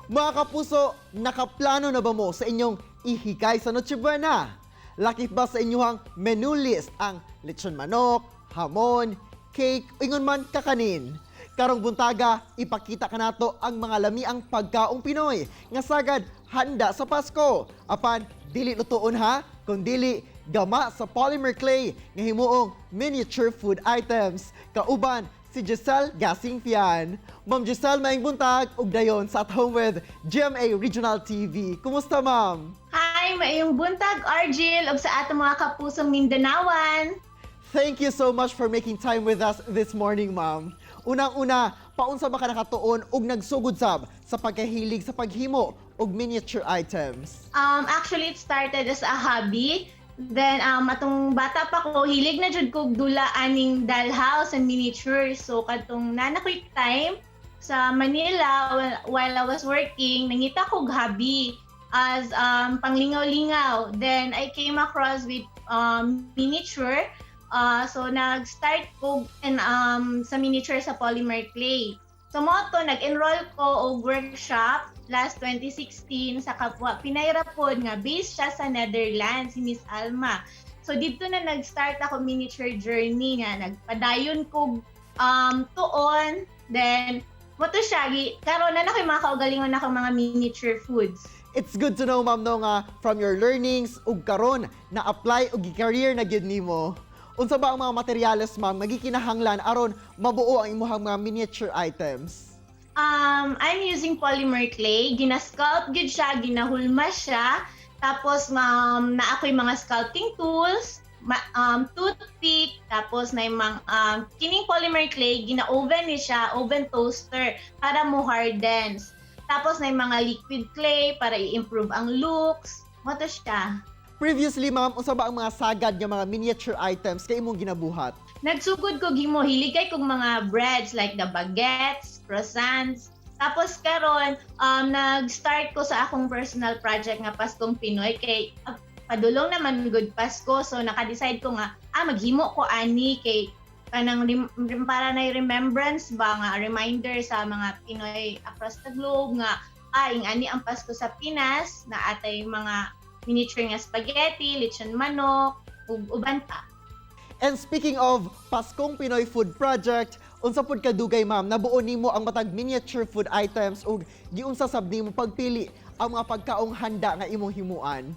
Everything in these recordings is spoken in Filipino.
Mga kapuso, nakaplano na ba mo sa inyong ihikay sa Noche Buena? Lakip ba sa inyong menu list ang lechon manok, hamon, cake, o ingon man kakanin? Karong buntaga, ipakita ka nato ang mga lamiang pagkaong Pinoy nga sagad handa sa Pasko. Apan, dili lutuon ha, kung dili gama sa polymer clay nga himuong miniature food items. Kauban, si Giselle Gasingfian. Ma'am Giselle, maing buntag, ug dayon sa At Home with GMA Regional TV. Kumusta, ma'am? Hi, maayong buntag, Argil, ug sa atong mga kapusong Mindanawan. Thank you so much for making time with us this morning, ma'am. Unang-una, paunsa ba ka nakatuon ug nagsugod sab sa pagkahilig sa paghimo og miniature items? Actually, it started as a hobby. Then, atong bata pa ko, hilig na jud kog dula aning dollhouse and miniature. So, katong nanakoy time sa Manila while I was working, nangita kog hobby as panglingaw-lingaw. Then, I came across with miniature. So, nag-start ko sa miniature sa polymer clay. So, mo to, nag-enroll ko og workshop last 2016 sa kapwa Pinay Rapod nga based siya sa Netherlands, si Miss Alma. So, dito na nag-start ako miniature journey nga. Nagpadayon ko tuon. Then, mo to siya, karon na ako yung mga kaugalingon na mga miniature foods. It's good to know, ma'am, no, nga from your learnings ug karon na apply og career na gyud nimo. Unsa ba ang mga materyales, ma'am, magikinahanglan aron mabuo ang imong mga miniature items? I'm using polymer clay. Gina-sculpt gid siya, ginahulma siya. Tapos na ako'y mga sculpting tools, toothpick, tapos na yung mga kining polymer clay, gina-oven ni siya, oven toaster para mo hardens. Tapos na yung mga liquid clay para i-improve ang looks. Mo to siya. Previously, ma'am, unsa ba ang mga sagad nga mga miniature items kay imong ginabuhat? Nagsugod ko gimo hiligay kog mga breads like the baguettes, croissants. Tapos karon nag-start ko sa akong personal project nga Paskong Pinoy kay padulong naman good Pasko, so naka-decide ko nga maghimo ko ani kay kanang para na remembrance ba nga reminder sa mga Pinoy across the globe nga ing ani ang Pasko sa Pinas na atay mga miniature nga spaghetti, lechon manok, ug uban pa. And speaking of Paskong Pinoy Food Project, unsa pud kadugay, ma'am, nabuo nimo ang matag miniature food items ug giunsa sab nimo pagpili ang mga pagkaong handa nga imong himuan?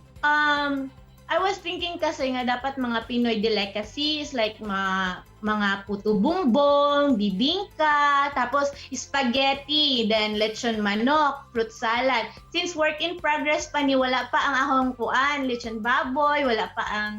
I was thinking kasi nga dapat mga Pinoy delicacies like mga puto bumbong, bibingka, tapos spaghetti, then lechon manok, fruit salad. Since work in progress pa ni wala pa ang akong kuan, lechon baboy, wala pa ang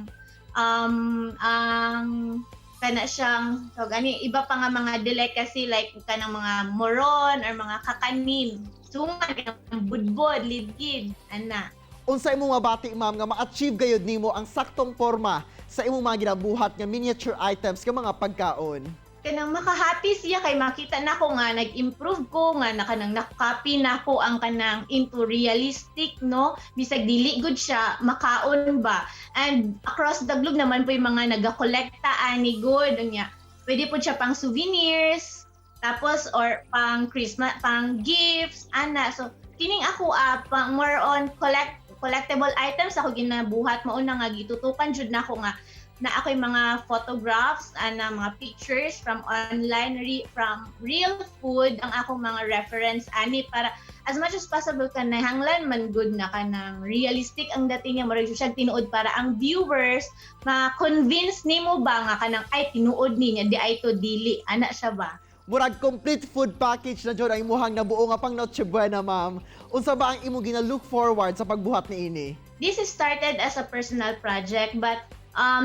kana siyang so gani iba pa nga mga delicacy like kanang mga moron or mga kakanin, sungan, budbod, lidgid, ana. Unsa imong mabati, ma'am, nga ma-achieve gayud nimo ang saktong porma sa imong mga ginabuhat nga miniature items nga mga pagkaon? Kanang maka-happy siya kay makita na ko nga nag-improve ko nga kanang nakopy na ko ang kanang into realistic, no, bisag dili good siya makaon ba, and across the globe naman po yung mga nagakolekta ani good nya pwede po siya pang souvenirs tapos or pang Christmas, pang gifts ana. So kining ako pang more on collectible items ako ginabuhat mao na nga gitutukan jud nako nga na ako'y mga photographs na mga pictures from online from real food ang akong mga reference ani para as much as possible kanahanglan man good na kanang realistic ang dating niya murag siya tinuod para ang viewers ma-convince nimo ba nga kanang ay tinuod niya di ay to dili ana siya ba. Murag complete food package na jud ang imuhang nabuo nga pang Noche Buena, ma'am. Unsa ba ang imong gina-look forward sa pagbuhat niini? This started as a personal project but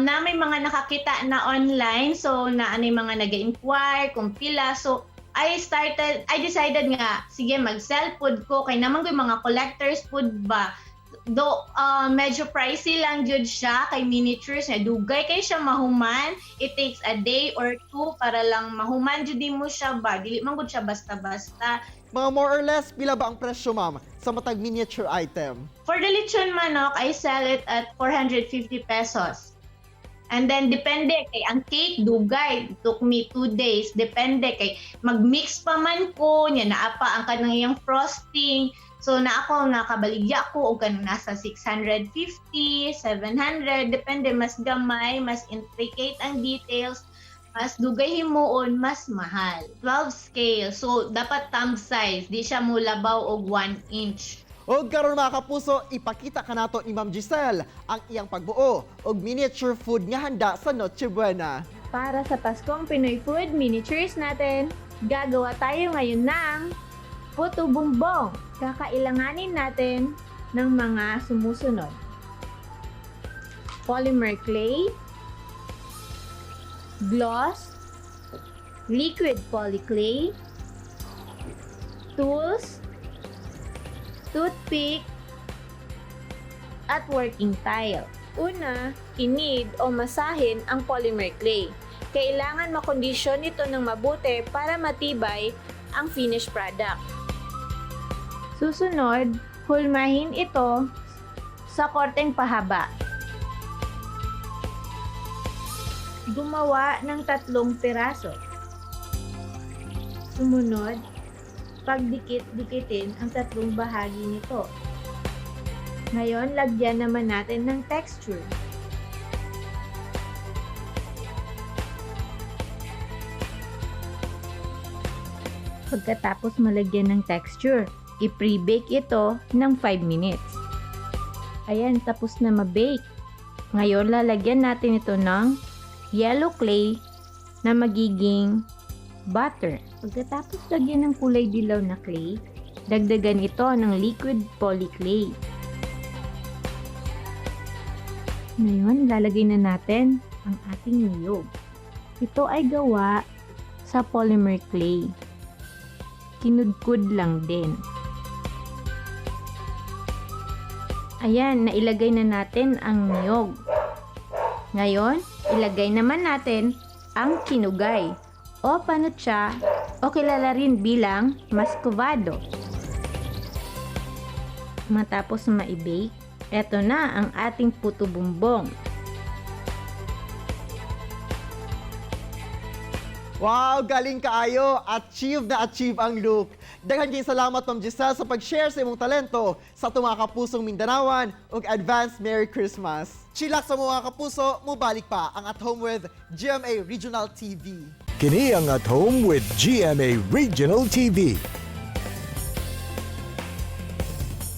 na may mga nakakita na online, so na anay mga nag-inquire kung pila. So I decided nga sige mag-sell food ko kay naman ko mga collectors food ba. Do medyo pricey lang jud siya kay miniatures na dugay kay siya mahuman. It takes a day or two para lang mahuman jud mo siya ba. Dili man gud siya basta-basta. Mga more or less pila ba ang presyo, ma'am, sa matag miniature item? For the lechon manok, I sell it at 450 pesos. And then, depende kay ang cake, dugay. It took me 2 days. Depende kay mag-mix pa man ko, niya naapa ang kanang iyang frosting. So na ako nakabaligya ko og kanang nasa 650, 700 depende, mas gamay, mas intricate ang details, mas dugay himuon, mas mahal. 12 scale. So dapat thumb size, di siya mo labaw og 1 inch. O karon mga kapuso, ipakita ka nato ni Ma'am Giselle ang iyang pagbuo og miniature food nga handa sa Noche Buena. Para sa Paskong Pinoy Food Miniatures natin, gagawa tayo ngayon ng puto bumbong. Kakailanganin natin ng mga sumusunod. Polymer clay, gloss, liquid polyclay, tools, toothpick, at working tile. Una, inid o masahin ang polymer clay. Kailangan makondisyon ito ng mabuti para matibay ang finished product. Susunod, hulmahin ito sa korteng pahaba. Gumawa ng 3 piraso. Sumunod, pagdikit-dikitin ang 3 bahagi nito. Ngayon, lagyan naman natin ng texture. Pagkatapos malagyan ng texture, i-pre-bake ito ng 5 minutes. Ayan, tapos na ma-bake. Ngayon, lalagyan natin ito ng yellow clay na magiging butter. Pagkatapos lagyan ng kulay dilaw na clay, dagdagan ito ng liquid polyclay. Ngayon, lalagay na natin ang ating niyog. Ito ay gawa sa polymer clay. Kinudkud lang din. Ayan, nailagay na natin ang niyog. Ngayon, ilagay naman natin ang kinugay o panutsa o kilala rin bilang muscovado. Matapos ma-bake, eto na ang ating puto bumbong. Wow, galing kaayo! Achieve na achieve ang look! Daghan kayong salamat, Ma'am Giselle, sa pag-share sa imong talento sa itong mga kapusong Mindanawan ug advance Merry Christmas! Chilak sa mga kapuso, mubalik pa ang At Home with GMA Regional TV. Kini ang At Home with GMA Regional TV.